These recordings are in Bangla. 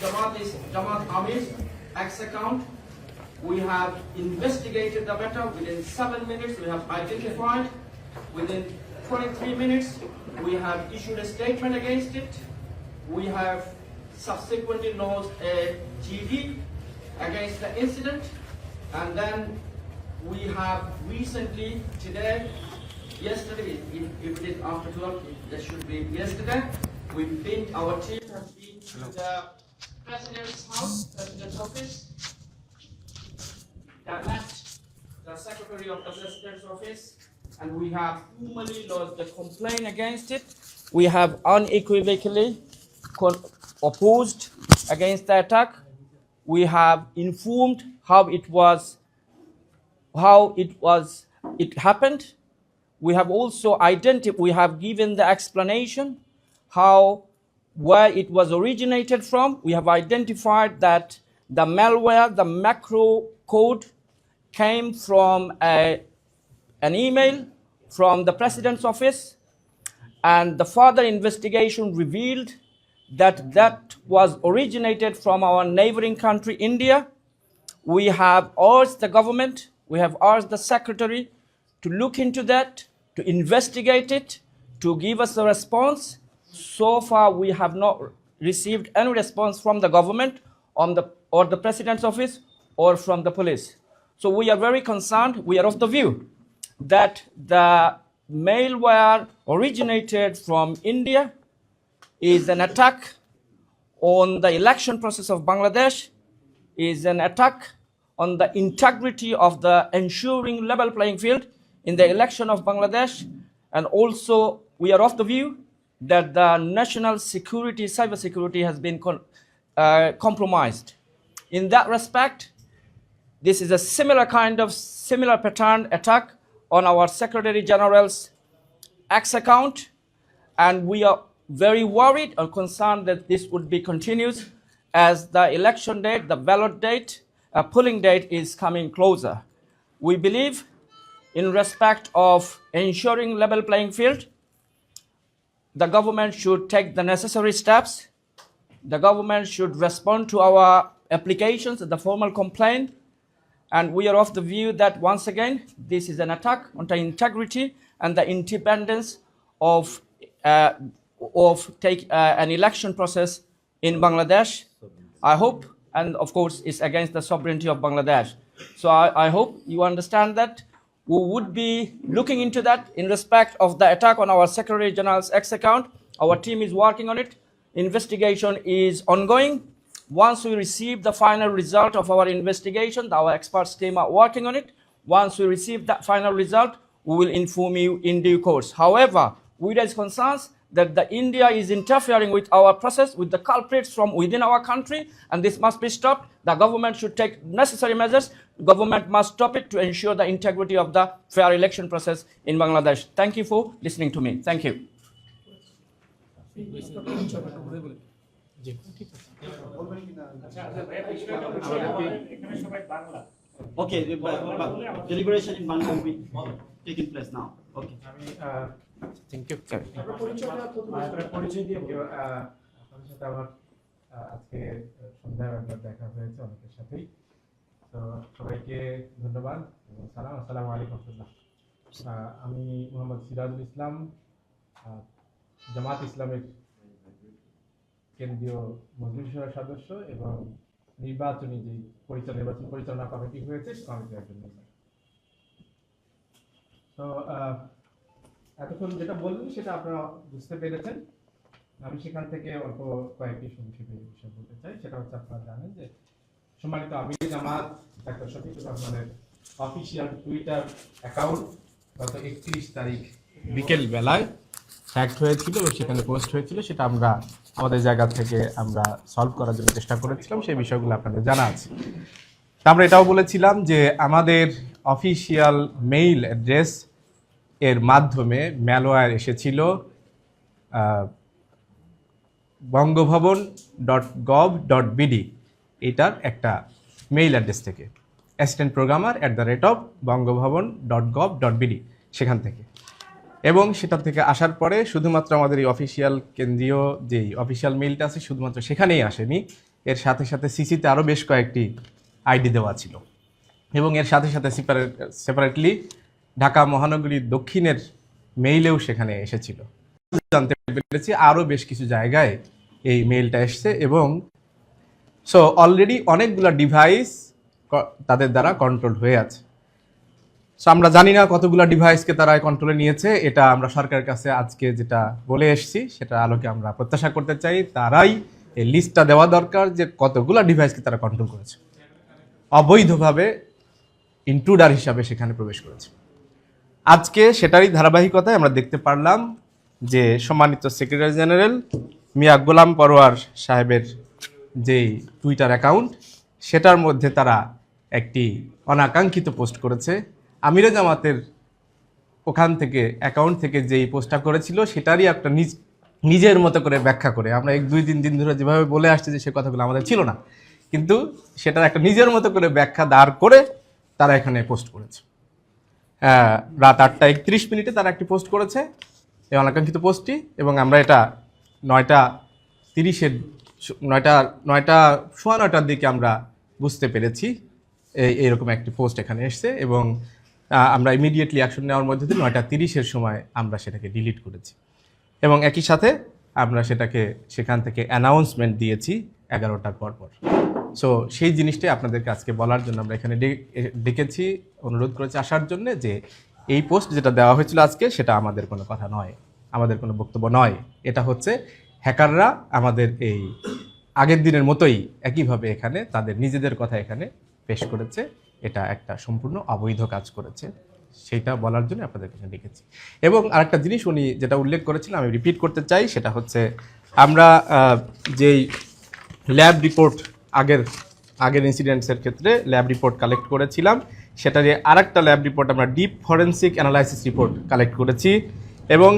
Jamaat Amir's X account. We have investigated the matter within 7 minutes. We have identified within 23 minutes. We have issued a statement against it. We have subsequently lodged a GD against the incident, and then we have recently today, yesterday, if it is after 12, that should be yesterday, our team has been to the President's house, President's office, met the Secretary of the President's office, and we have formally lodged a complaint against it. We have unequivocally opposed against the attack. We have informed how it happened. We have also we have given the explanation where it was originated from. We have identified that the malware, the macro code, came from an email from the President's office, and the further investigation revealed that was originated from our neighboring country, India. We have urged the government, we have urged the Secretary to look into that, to investigate it, to give us a response. So far, we have not received any response from the government or the President's office or from the police. So we are very concerned. We are of the view that the malware originated from India is an attack on the election process of Bangladesh, is an attack on the integrity of the ensuring level playing field in the election of Bangladesh. And also, we are of the view that the national security, cyber security has been compromised. In that respect, this is a similar pattern attack on our Secretary General's X account, and we are very worried and concerned that this would be continued as the election date, the ballot date, polling date is coming closer. We believe in respect of ensuring level playing field, the government should take the necessary steps. The government should respond to our applications, the formal complaint, and we are of the view that once again, this is an attack on the integrity and the independence of an election process in Bangladesh. I hope, and of course, it's against the sovereignty of Bangladesh. So I hope you understand that. We would be looking into that in respect of the attack on our Secretary General's X account. Our team is working on it. Investigation is ongoing. Once we receive the final result of our investigation, our experts team are working on it. Once we receive that final result, we will inform you in due course. However, we raise concerns that India is interfering with our process, with the culprits from within our country, and this must be stopped. The government should take necessary measures. The government must stop it to ensure the integrity of the fair election process in Bangladesh. Thank you for listening to me. Thank you. Okay, deliberation in Bangla will be taking place now. Okay. Thank you পরিচয় দিয়ে আপনার সাথে আমার আজকে সন্ধ্যায় একবার দেখা হয়েছে অনেকের সাথেই। তো সবাইকে ধন্যবাদ এবং সালাম, আসসালামু আলাইকুম রহমতুল্লাহ। আমি মোহাম্মদ সিরাজুল ইসলাম, জামাত ইসলামের কেন্দ্রীয় মজলিসের সদস্য এবং নির্বাচনী যে নির্বাচন পরিচালনা কমিটি হয়েছে কমিটির একজন মেম্বার। তো এতক্ষণ যেটা বললেন সেটা আপনারা বুঝতে পেরেছেন। আমি সেখান থেকে অল্প কয়েকটি সংক্ষেপে বিষয় বলতে চাই। সেটা হচ্ছে, আপনারা জানেন যে সম্মানিত আমির জামাত ডাক্তার শফিকুর রহমানের অফিসিয়াল টুইটার অ্যাকাউন্ট গত 31 তারিখ বিকেল বেলায় হ্যাক হয়েছিল এবং সেখানে পোস্ট হয়েছিল। সেটা আমরা আমাদের জায়গা থেকে আমরা সলভ করার জন্য চেষ্টা করেছিলাম। সেই বিষয়গুলো আপনাদের জানা আছে। আমরা এটাও বলেছিলাম যে আমাদের অফিসিয়াল মেইল অ্যাড্রেস এর মাধ্যমে ম্যালওয়্যার এসেছিল bangabhavan.gov.bd এটার একটা মেইল অ্যাড্রেস থেকে, assistantprogrammer@bangabhavan.gov.bd সেখান থেকে। এবং সেটা থেকে আসার পরে শুধুমাত্র আমাদের এই অফিসিয়াল কেন্দ্রীয় যেই অফিসিয়াল মেইলটা আছে শুধুমাত্র সেখানেই আসেনি, এর সাথে সাথে সিসিতে আরও বেশ কয়েকটি আইডি দেওয়া ছিল এবং এর সাথে সাথে সেপারেটলি ঢাকা মহানগরীর দক্ষিণের মেইলেও সেখানে এসেছিল। জানতে পেরেছি আরও বেশ কিছু জায়গায় এই মেইলটা এসছে এবং সো অলরেডি অনেকগুলো ডিভাইস তাদের দ্বারা কন্ট্রোল হয়ে আছে। সো আমরা জানি না কতগুলো ডিভাইসকে তারা কন্ট্রোলে নিয়েছে, এটা আমরা সরকারের কাছে আজকে যেটা বলে এসেছি সেটা আলোকে আমরা প্রত্যাশা করতে চাই তারাই এই লিস্টটা দেওয়া দরকার যে কতগুলো ডিভাইসকে তারা কন্ট্রোল করেছে, অবৈধভাবে ইন্ট্রুডার হিসাবে সেখানে প্রবেশ করেছে। আজকে সেটারই ধারাবাহিকতায় আমরা দেখতে পারলাম যে সম্মানিত সেক্রেটারি জেনারেল মিয়া গোলাম পরোয়ার সাহেবের যেই টুইটার অ্যাকাউন্ট সেটার মধ্যে তারা একটি অনাকাঙ্ক্ষিত পোস্ট করেছে। আমিরে জামাতের ওখান থেকে অ্যাকাউন্ট থেকে যেই পোস্টটা করেছিল সেটারই একটা নিজের মতো করে ব্যাখ্যা করে, আমরা 1-2-3 দিন ধরে যেভাবে বলে আসছি যে সে কথাগুলো আমাদের ছিল না, কিন্তু সেটার একটা নিজের মতো করে ব্যাখ্যা দাঁড় করে তারা এখানে পোস্ট করেছে। রাত 8:31 তারা একটি পোস্ট করেছে এই অনাকাঙ্ক্ষিত পোস্টটি, এবং আমরা এটা 9:30-9:30 দিকে আমরা বুঝতে পেরেছি এইরকম একটি পোস্ট এখানে এসছে এবং আমরা ইমিডিয়েটলি অ্যাকশন নেওয়ার মধ্যে দিয়ে 9:30 সময় আমরা সেটাকে ডিলিট করেছি এবং একই সাথে আমরা সেটাকে সেখান থেকে অ্যানাউন্সমেন্ট দিয়েছি 11টার পর। সো সেই জিনিসটাই আপনাদেরকে আজকে বলার জন্য আমরা এখানে ডেকেছি, অনুরোধ করেছি আসার জন্য যে এই পোস্ট যেটা দেওয়া হয়েছিল আজকে সেটা আমাদের কোনো কথা নয়, আমাদের কোনো বক্তব্য নয়। এটা হচ্ছে হ্যাকাররা আমাদের এই আগের দিনের মতোই একইভাবে এখানে তাদের নিজেদের কথা এখানে পেশ করেছে, এটা একটা সম্পূর্ণ অবৈধ কাজ করেছে, সেইটা বলার জন্য আপনাদের কাছে ডেকেছি। এবং আরেকটা জিনিস উনি যেটা উল্লেখ করেছিলেন আমি রিপিট করতে চাই, সেটা হচ্ছে আমরা যেই ল্যাব রিপোর্ট আগের ইনসিডেন্টসের ক্ষেত্রে ল্যাব রিপোর্ট কালেক্ট করেছিলাম, সেটারে আরেকটা ল্যাব রিপোর্ট আমরা deep forensic analysis report collect করেছি এবং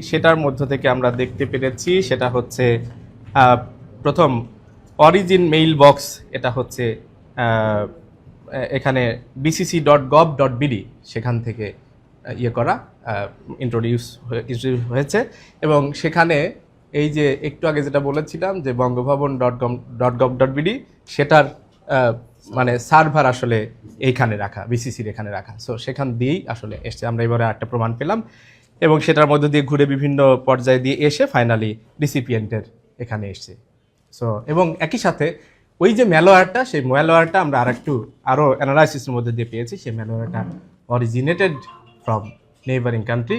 সেটার মধ্য থেকে আমরা দেখতে পেরেছি সেটা হচ্ছে প্রথম অরিজিন মেইল বক্স, এটা হচ্ছে এখানে bcc.gov.bd সেখান থেকে ইন্ট্রোডিউস হয়েছে এবং সেখানে এই যে একটু আগে যেটা বলেছিলাম যে বঙ্গভবন.gov.bd সেটার মানে সার্ভার আসলে এইখানে রাখা, বিসিসির এখানে রাখা। সো সেখান দিয়েই আসলে এসছে, আমরা এবারে একটা প্রমাণ পেলাম এবং সেটার মধ্যে দিয়ে ঘুরে বিভিন্ন পর্যায়ে দিয়ে এসে ফাইনালি রিসিপিয়েন্টের এখানে এসছে। সো এবং একই সাথে ওই যে ম্যালওয়্যারটা, সেই ম্যালওয়্যারটা আমরা আরও অ্যানালাইসিসের মধ্যে দিয়ে পেয়েছি, সেই ম্যালওয়্যারটা originated from neighbouring country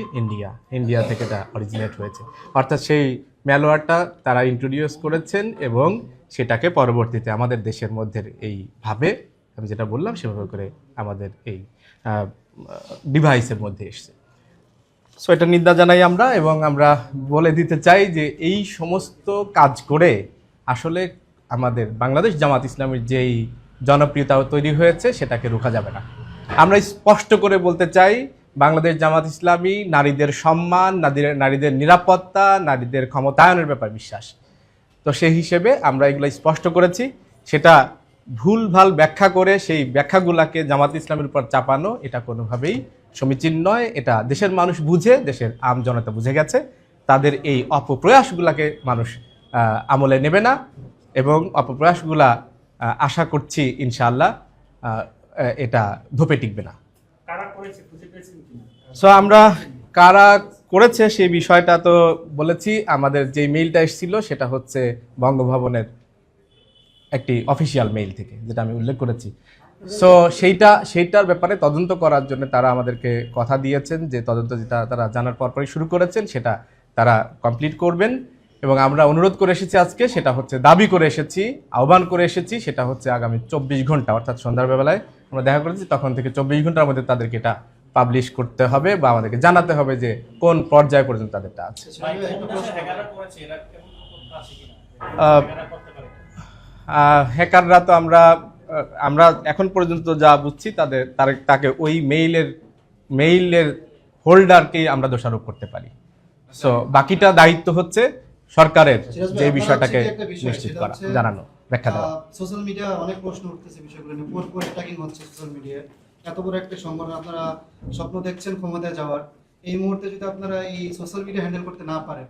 India থেকে এটা অরিজিনেট হয়েছে। অর্থাৎ সেই ম্যালওয়্যারটা তারা ইন্ট্রোডিউস করেছেন এবং সেটাকে পরবর্তীতে আমাদের দেশের মধ্যে এইভাবে আমি যেটা বললাম সেভাবে করে আমাদের এই ডিভাইসের মধ্যে এসছে। সো এটা নিন্দা জানাই আমরা এবং আমরা বলে দিতে চাই যে এই সমস্ত কাজ করে আসলে আমাদের বাংলাদেশ জামাত ইসলামের যেই জনপ্রিয়তা তৈরি হয়েছে সেটাকে রোকা যাবে না। আমরা স্পষ্ট করে বলতে চাই বাংলাদেশ জামাত ইসলামী নারীদের সম্মান, নারীদের নিরাপত্তা, নারীদের ক্ষমতায়নের ব্যাপারে বিশ্বাস। তো সেই হিসেবে আমরা এগুলো স্পষ্ট করেছি, সেটা ভুলভাল ব্যাখ্যা করে সেই ব্যাখ্যাগুলোকে জামাত ইসলামের উপর চাপানো এটা কোনোভাবেই সমীচীন নয়। এটা দেশের মানুষ বুঝে, দেশের আম জনতা বুঝে গেছে, তাদের এই অপপ্রয়াসগুলোকে মানুষ আমলে নেবে না এবং অপপ্রয়াসগুলা আশা করছি ইনশাআল্লাহ এটা ধোপে টিকবে না। সো আমরা কারা করেছে সেই বিষয়টা তো বলেছি, আমাদের যে মেইলটা এসেছিল সেটা হচ্ছে বঙ্গভবনের একটি অফিসিয়াল মেইল থেকে, যেটা আমি উল্লেখ করেছি। সো সেইটার ব্যাপারে তদন্ত করার জন্য তারা আমাদেরকে কথা দিয়েছেন যে তদন্ত যেটা তারা জানার পরপরই শুরু করেছেন সেটা তারা কমপ্লিট করবেন এবং আমরা অনুরোধ করে এসেছি আজকে, সেটা হচ্ছে দাবি করে এসেছি, আহ্বান করে এসেছি, সেটা হচ্ছে আগামী 24 ঘন্টা অর্থাৎ সন্ধ্যার বেলায় আমরা দেখা করেছি, তখন থেকে 24 ঘন্টার মধ্যে তাদেরকে এটা পাবলিশ করতে হবে বা আমাদেরকে জানাতে হবে যে কোন পর্যায় পর্যন্ত তাদেরটা আছে। হ্যাকাররা তো আমরা এখন পর্যন্ত যা বুঝছি তাকে ওই মেইলের হোল্ডারকেই আমরা দোষারোপ করতে পারি। সো বাকিটা দায়িত্ব হচ্ছে সরকারের যে বিষয়টাকে নিশ্চিত করা, জানানো, ব্যাখ্যা দেওয়া। সোশ্যাল মিডিয়া অনেক প্রশ্ন উঠতেছে বিষয়গুলো নিয়ে, কোন ট্যাগিং হচ্ছে সোশ্যাল মিডিয়ায়, এত বড় একটা সংগঠন আপনারা স্বপ্ন দেখছেন ক্ষমতায় যাওয়ার, এই মুহূর্তে যদি আপনারা এই সোশ্যাল মিডিয়া হ্যান্ডেল করতে না পারেন,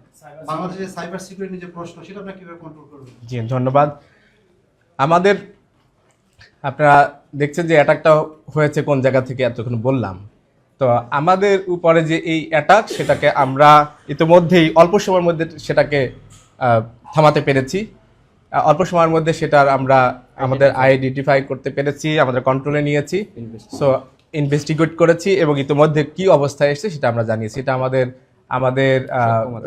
বাংলাদেশের সাইবার সিকিউরিটি যে প্রশ্ন সেটা আপনারা কিভাবে কন্ট্রোল করবেন? জি ধন্যবাদ। আমাদের আপনারা দেখছেন যে অ্যাটাকটা হয়েছে কোন জায়গা থেকে এতক্ষণ বললাম। তো আমাদের উপরে যে এই অ্যাটাক সেটাকে আমরা ইতিমধ্যেই অল্প সময়ের মধ্যে সেটাকে থামাতে পেরেছি। অল্প সময়ের মধ্যে সেটার আমরা আমাদের আইডেন্টিফাই করতে পেরেছি, আমাদের কন্ট্রোলে নিয়েছি। সো ইনভেস্টিগেট করেছি এবং ইতিমধ্যে কি অবস্থায় এসেছে সেটা আমরা জানিয়েছি। এটা আমাদের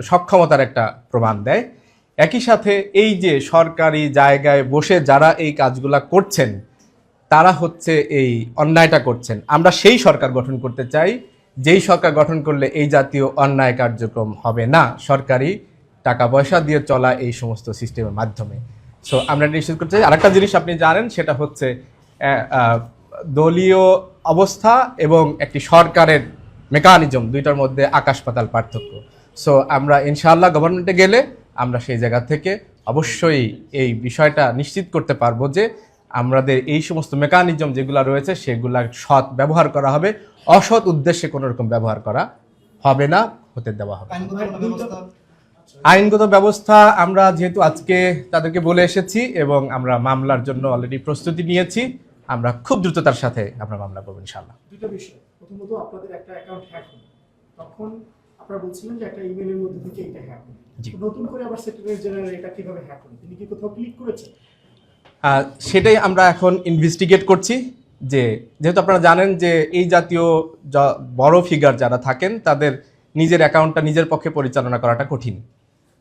সক্ষমতার একটা প্রমাণ দেয়। একই সাথে এই যে সরকারি জায়গায় বসে যারা এই কাজগুলা করছেন তারা হচ্ছে এই অন্যায়টা করছেন। আমরা সেই সরকার গঠন করতে চাই যেই সরকার গঠন করলে এই জাতীয় অন্যায় কার্যক্রম হবে না, সরকারি টাকা পয়সা দিয়ে চলা এই সমস্ত সিস্টেমের মাধ্যমে। সো আমরা নিশ্চিত করতে চাই। আরেকটা জিনিস আপনি জানেন, সেটা হচ্ছে দলীয় অবস্থা এবং একটি সরকারের মেকানিজম, দুইটার মধ্যে আকাশ পাতাল পার্থক্য। সো আমরা ইনশাআল্লাহ গভর্নমেন্টে গেলে আমরা সেই জায়গা থেকে অবশ্যই এই বিষয়টা নিশ্চিত করতে পারবো যে আমাদের এই সমস্ত মেকানিজম যেগুলো রয়েছে সেগুলা সৎ ব্যবহার করা হবে, অসৎ উদ্দেশ্যে কোনো রকম ব্যবহার করা হবে না, হতে দেওয়া হবে। আইনগত ব্যবস্থা আমরা যেহেতু আজকে তাদেরকে বলে এসেছি এবং আমরা মামলার জন্য অলরেডি প্রস্তুতি নিয়েছি, আমরা খুব দ্রুততার সাথে আমরা মামলা করবো ইনশাআল্লাহ। দুটো বিষয়, প্রথমত আপনাদের একটা অ্যাকাউন্ট হ্যাক হলো, তখন আপনারা বলছিলেন যে একটা ইমেলের মধ্যে থেকে এটা হ্যাক হলো। নতুন করে আবার সেক্রেটারি জেনারেল এটা কিভাবে হ্যাক হলো, তিনি কি কোথাও ক্লিক করেছেন? সেটাই আমরা এখন ইনভেস্টিগেট করছি। যেহেতু আপনারা জানেন যে এই জাতীয় বড় ফিগার যারা থাকেন তাদের নিজের অ্যাকাউন্টটা নিজের পক্ষে পরিচালনা করাটা কঠিন।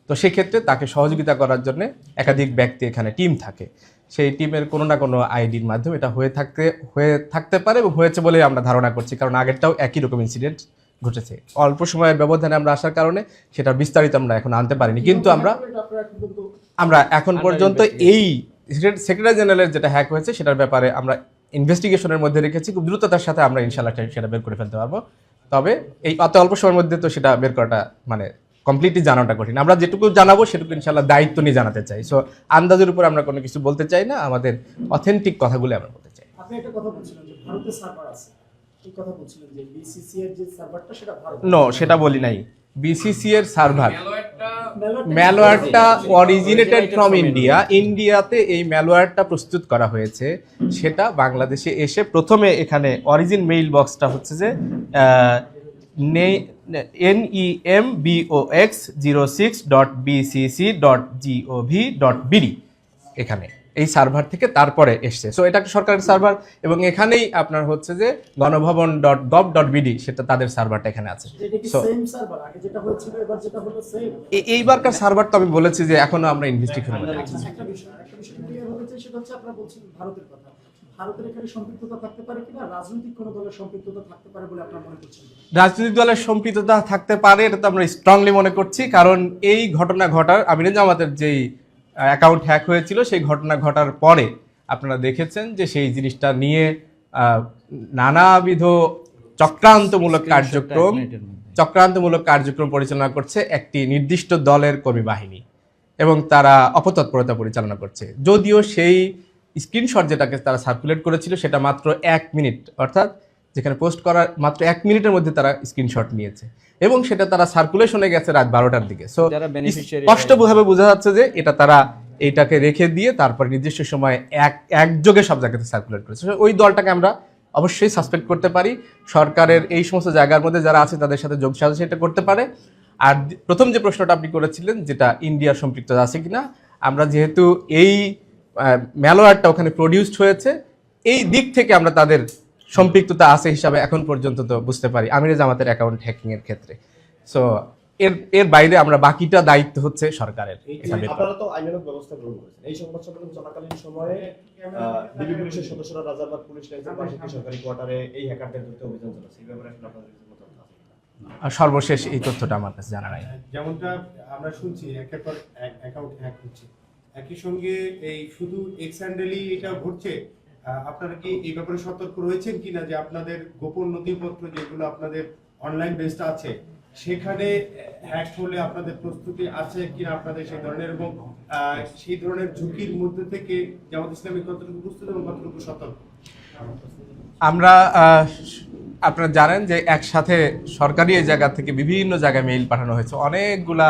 তো সেক্ষেত্রে তাকে সহযোগিতা করার জন্য একাধিক ব্যক্তি এখানে টিম থাকে। সেই টিমের কোনো না কোনো আইডির মাধ্যমে এটা হয়ে থাকতে পারে এবং হয়েছে বলে আমরা ধারণা করছি, কারণ আগেরটাও একই রকম ইনসিডেন্ট ঘটেছে। অল্প সময়ের ব্যবধানে আমরা আসার কারণে সেটা বিস্তারিত আমরা এখন আনতে পারিনি, কিন্তু আমরা এখন পর্যন্ত এই সেক্রেটারি জেনারেলের যেটা হ্যাক হয়েছে সেটার ব্যাপারে আমরা ইনভেস্টিগেশনের মধ্যে রেখেছি। খুব দ্রুততার সাথে আমরা ইনশাআল্লাহ সেটা বের করে ফেলতে পারবো। তবে এই অত অল্প সময়ের মধ্যে তো সেটা বের করাটা মানে কমপ্লিটলি জানাটা কঠিন। আমরা যেটুকু জানাবো সেটুকু ইনশাআল্লাহ দায়িত্ব নিয়ে জানাতে চাই। সো আন্দাজের উপর আমরা কোনো কিছু বলতে চাই না, আমাদের অথেন্টিক কথাগুলো আমরা বলতে চাই। আপনি একটা কথা বলছিলেন যে ভারতের সার্ভার আছে, এই কথা বলছিলেন যে বিসিসি এর যে সার্ভারটা সেটা ভারত। নো, সেটা বলি নাই। বিসিসি এর সার্ভার ম্যালওয়্যারটা অরিজিনেটেড ফ্রম ইন্ডিয়া। ইন্ডিয়াতে এই ম্যালওয়্যারটা প্রস্তুত করা হয়েছে, সেটা বাংলাদেশে এসে প্রথমে এখানে অরিজিন মেইল বক্সটা হচ্ছে যে NEMBOX06.BCC.gov.bd এখানে এই সার্ভার থেকে তারপরে এসছে। সো এটা একটা সরকারি সার্ভার এবং এখানেই আপনার হচ্ছে যে গণভবন.gov.bd সেটা তাদের সার্ভারটা এখানে আছে। এইবারকার সার্ভার তো আমি বলেছি যে এখনো আমরা ইনভেস্টিগেশন করছি। একটা বিষয় ক্লিয়ার হতে চাই, সেটা হচ্ছে আপনারা বলছেন ভারতের কথা। ভারতের এখানে সম্পৃক্ততা থাকতে পারে কিনা, রাজনৈতিক কোনো দলের সম্পৃক্ততা থাকতে পারে বলে আপনারা মনে করছেন? রাজনৈতিক দলের সম্পৃক্ততা থাকতে পারে, এটা তো আমরা স্ট্রংলি মনে করছি। কারণ এই ঘটনা ঘটার আমিরে জামাতের যেই অ্যাকাউন্ট হ্যাক হয়েছিল সেই ঘটনা ঘটার পরে আপনারা দেখেছেন যে সেই জিনিসটা নিয়ে নানাবিধ চক্রান্তমূলক কার্যক্রম পরিচালনা করছে একটি নির্দিষ্ট দলের কর্মী বাহিনী এবং তারা অপতৎপরতা পরিচালনা করছে। যদিও সেই স্ক্রিনশট যেটাকে তারা সার্কুলেট করেছিল সেটা মাত্র 1 মিনিট, অর্থাৎ যেখানে পোস্ট করার মাত্র 1 মিনিটের মধ্যে তারা স্ক্রিনশট নিয়েছে এবং সেটা তারা সার্কুলেশনে গেছে রাত 12টার দিকে। সো স্পষ্টভাবে বোঝা যাচ্ছে যে এটা তারা এইটাকে রেখে দিয়ে তারপরে নির্দিষ্ট সময় একযোগে সব জায়গাতে সার্কুলেট করেছে। ওই দলটাকে আমরা অবশ্যই সাসপেক্ট করতে পারি। সরকারের এই সমস্ত জায়গার মধ্যে যারা আছে তাদের সাথে যোগ সাজস এটা করতে পারে। আর প্রথম যে প্রশ্নটা আপনি করেছিলেন যেটা ইন্ডিয়ার সম্পৃক্ততা আছে কিনা, আমরা যেহেতু এই ম্যালওয়্যারটা ওখানে প্রডিউসড হয়েছে এই দিক থেকে আমরা তাদের সম্পৃক্ততা আছে হিসাবে এখন পর্যন্ত তো বুঝতে পারি আমিরে জামাতের অ্যাকাউন্ট হ্যাকিং এর ক্ষেত্রে। সো এর বাইরে আমরা বাকিটা দায়িত্ব হচ্ছে সরকারের। আপনারা তো আইনানুগ ব্যবস্থা গ্রহণ করেছেন। এই সংবাদ সম্মেলন চলাকালীন সময়ে ডিবি পুলিশের সদস্যরা রাজারবাগ পুলিশ লাইনের পাশে সরকারি কোয়ার্টারে এই হ্যাকারদের বিরুদ্ধে অভিযান চালাচ্ছে। এই ব্যাপারে আসলে আপনাদের কিছু মতামত আছে? সর্বশেষ এই তথ্যটা আমার কাছে জানা নাই। যেমনটা আমরা শুনছি একের পর অ্যাকাউন্ট হ্যাক হচ্ছে, একই সঙ্গে এই শুধু এক্স হ্যান্ডেলই এটা ঘটছে। আপনারা কি এই ব্যাপারে সতর্ক রয়েছেন কিনা যে আপনাদের গোপন নথিপত্র যেগুলো আপনাদের অনলাইন বেসড আছে সেখানে হ্যাক হলে আপনাদের প্রস্তুতি আছে কিনা আপনাদের সেই ধরনের, এবং সেই ধরনের ঝুঁকির মধ্যে থেকে জামাত ইসলামী কতটুকু প্রস্তুত এবং কতটুকু সতর্ক? আমরা আপনারা জানেন যে একসাথে সরকারি এই জায়গা থেকে বিভিন্ন জায়গায় মেইল পাঠানো হয়েছে, অনেকগুলা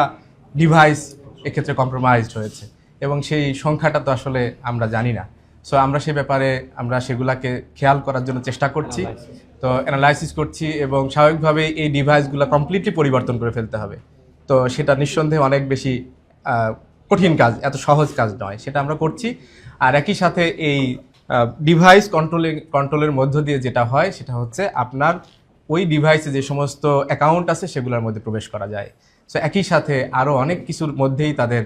ডিভাইস এক্ষেত্রে কম্প্রোমাইজড হয়েছে এবং সেই সংখ্যাটা তো আসলে আমরা জানি না। সো আমরা সেই ব্যাপারে আমরা সেগুলাকে খেয়াল করার জন্য চেষ্টা করছি, তো অ্যানালাইসিস করছি এবং স্বাভাবিকভাবে এই ডিভাইসগুলো কমপ্লিটলি পরিবর্তন করে ফেলতে হবে। তো সেটা নিঃসন্দেহে অনেক বেশি কঠিন কাজ, এত সহজ কাজ নয়, সেটা আমরা করছি। আর একই সাথে এই ডিভাইস কন্ট্রোলের মধ্য দিয়ে যেটা হয় সেটা হচ্ছে আপনার ওই ডিভাইসে যে সমস্ত অ্যাকাউন্ট আছে সেগুলোর মধ্যে প্রবেশ করা যায়। সো একই সাথে আরও অনেক কিছুর মধ্যেই তাদের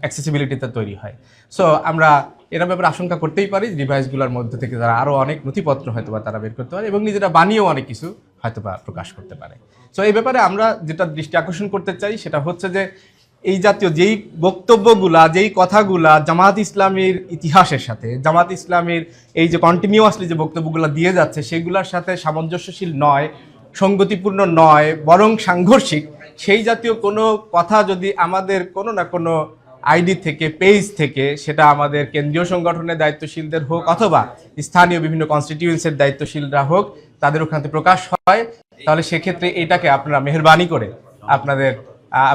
অ্যাক্সেসিবিলিটিটা তৈরি হয়। সো আমরা এর ব্যাপারে আশঙ্কা করতেই পারি ডিভাইসগুলোর মধ্যে থেকে তারা আরও অনেক নথিপত্র হয়তো বা তারা বের করতে পারে এবং নিজেরা বানিয়েও অনেক কিছু হয়তো বা প্রকাশ করতে পারে। সো এই ব্যাপারে আমরা যেটা দৃষ্টি আকর্ষণ করতে চাই সেটা হচ্ছে যে এই জাতীয় যেই বক্তব্যগুলা, যেই কথাগুলা জামাত ইসলামীর ইতিহাসের সাথে, জামাত ইসলামীর এই যে কন্টিনিউয়াসলি যে বক্তব্যগুলো দিয়ে যাচ্ছে সেগুলোর সাথে সামঞ্জস্যশীল নয়, সঙ্গতিপূর্ণ নয়, বরং সাংঘর্ষিক, সেই জাতীয় কোনো কথা যদি আমাদের কোনো না কোনো আইডি থেকে, পেজ থেকে, সেটা আমাদের কেন্দ্রীয় সংগঠনের দায়িত্বশীলদের হোক অথবা স্থানীয় বিভিন্ন কনস্টিটিউয়েন্সির দায়িত্বশীলরা হোক, তাদের ওখান থেকে প্রকাশ হয়, তাহলে সেক্ষেত্রে এটাকে আপনারা মেহেরবানি করে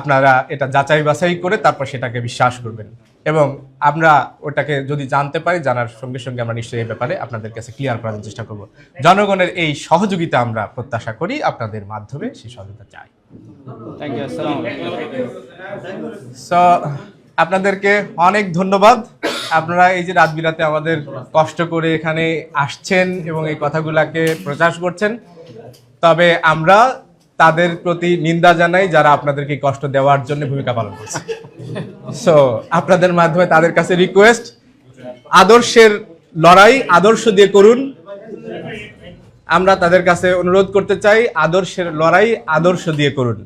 আপনারা এটা যাচাই বাছাই করে তারপর সেটাকে বিশ্বাস করবেন এবং আমরা ওটাকে যদি জানতে পারি, জানার সঙ্গে সঙ্গে আমরা নিশ্চয়ই এই ব্যাপারে আপনাদের কাছে ক্লিয়ার করার চেষ্টা করব। জনগণের এই সহযোগিতা আমরা প্রত্যাশা করি, আপনাদের মাধ্যমে সেই সহযোগিতা চাই। Thank you. আসসালামু আলাইকুম। সো আপনাদেরকে অনেক ধন্যবাদ। আপনারা এই যে রাত বিরাতে আমাদের কষ্ট করে এখানে আসছেন এবং এই কথাগুলাকে প্রচার করছেন, তবে আমরা তাদের প্রতি নিন্দা জানাই যারা আপনাদেরকে কষ্ট দেওয়ার জন্য ভূমিকা পালন করছে। সো আপনাদের মাধ্যমে তাদের কাছে রিকোয়েস্ট, আদর্শের লড়াই আদর্শ দিয়ে করুন। আমরা তাদের কাছে অনুরোধ করতে চাই, আদর্শের লড়াই আদর্শ দিয়ে করুন।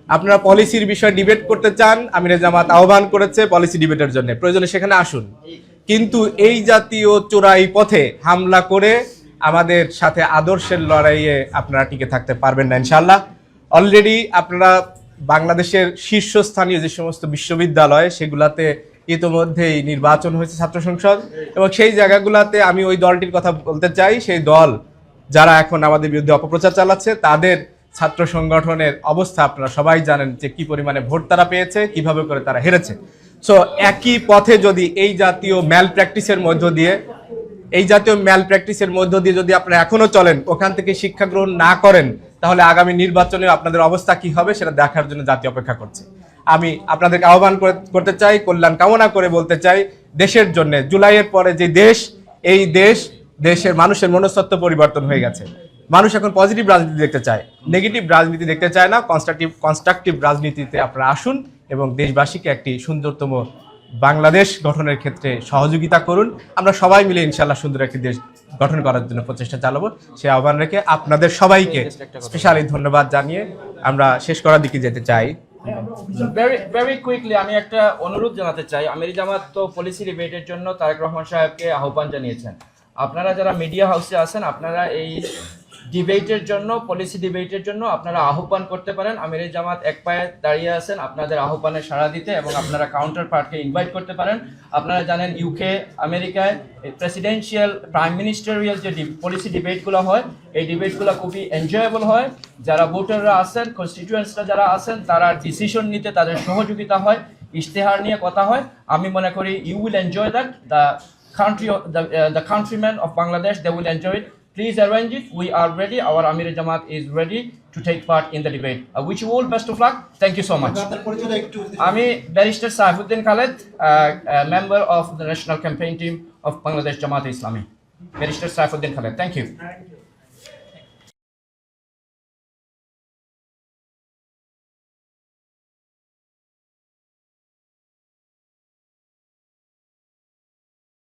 আপনারা পলিসির বিষয়ে ডিবেট করতে চান, আমিরে জামাত আহ্বান করেছে পলিসি ডিবেটের জন্য, প্রয়োজনে সেখানে আসুন, কিন্তু এই জাতীয় চোরাই পথে হামলা করে আমাদের সাথে আদর্শের লড়াইয়ে আপনারা টিকে থাকতে পারবেন না ইনশাআল্লাহ। অলরেডি আপনারা বাংলাদেশের শীর্ষস্থানীয় যে সমস্ত বিশ্ববিদ্যালয় সেগুলাতে ইতোমধ্যেই নির্বাচন হয়েছে ছাত্র সংসদ, এবং সেই জায়গাগুলোতে আমি ওই দলটির কথা বলতে চাই, সেই দল যারা এখন আমাদের বিরুদ্ধে অপপ্রচার চালাচ্ছে তাদের ছাত্র সংগঠনের অবস্থা আপনারা সবাই জানেন যে কি পরিমাণে ভোট তারা পেয়েছে, কিভাবে করে তারা হেরেছে। সো একই পথে যদি এই জাতীয় ম্যাল প্র্যাকটিসের মধ্য দিয়ে যদি আপনারা এখনো চলেন, ওখান থেকে শিক্ষা গ্রহণ না করেন, তাহলে আগামী নির্বাচনে আপনাদের অবস্থা কি হবে সেটা দেখার জন্য জাতি অপেক্ষা করছে। আমি আপনাদেরকে আহ্বান করতে চাই, কল্যাণ কামনা করে বলতে চাই, দেশের জন্য জুলাইয়ের পরে যে দেশ, এই দেশের মানুষের মনস্তত্ব পরিবর্তন হয়ে গেছে। মানুষ এখন পজিটিভ রাজনীতি দেখতে চায়, নেগেটিভ রাজনীতি দেখতে চায় না। কনস্ট্রাকটিভ রাজনীতিতে আপনারা আসুন এবং দেশবাসীকে একটি সুন্দরতম বাংলাদেশ গঠনের ক্ষেত্রে সহযোগিতা করুন। আমরা সবাই মিলে ইনশাআল্লাহ সুন্দর একটি দেশ গঠন করার জন্য প্রচেষ্টা চালাবো। সেই আহ্বান রেখে আপনাদের সবাইকে স্পেশালি ধন্যবাদ জানিয়ে আমরা শেষ করার দিকে যেতে চাই। ভেরি কুইকলি আমি একটা অনুরোধ জানাতে চাই। আমির জামাত তো পলিসি ডিবেটের জন্য তারেক রহমান সাহেবকে আহ্বান জানিয়েছেন। আপনারা যারা মিডিয়া হাউসে আছেন, আপনারা এই ডিবেটের জন্য, পলিসি ডিবেটের জন্য আপনারা আহ্বান করতে পারেন। আমির জামাত এক পায়ে দাঁড়িয়ে আছেন আপনাদের আহ্বানে সাড়া দিতে, এবং আপনারা কাউন্টার পার্টকে ইনভাইট করতে পারেন। আপনারা জানেন ইউকে, আমেরিকায় প্রেসিডেন্সিয়াল, প্রাইম মিনিস্টারিয়াল যে পলিসি ডিবেটগুলো হয়, এই ডিবেটগুলো খুবই এনজয়েবল হয়। যারা ভোটাররা আছেন, কনস্টিটিউয়েন্টসরা যারা আছেন, তারা ডিসিশন নিতে তাদের সহযোগিতা হয়, ইশতেহার নিয়ে কথা হয়। আমি মনে করি you will enjoy that. The countrymen of Bangladesh, they will enjoy it. Please arrange it. We are ready. Our Amir Jamaat is ready to take part in the debate. I wish you all best of luck. Thank you so much. আপনার পরিচয়টা একটু আমি barrister Saifuddin Khaled, member of the national campaign team of Bangladesh Jamaat Islami. Barrister Saifuddin Khaled. Thank you.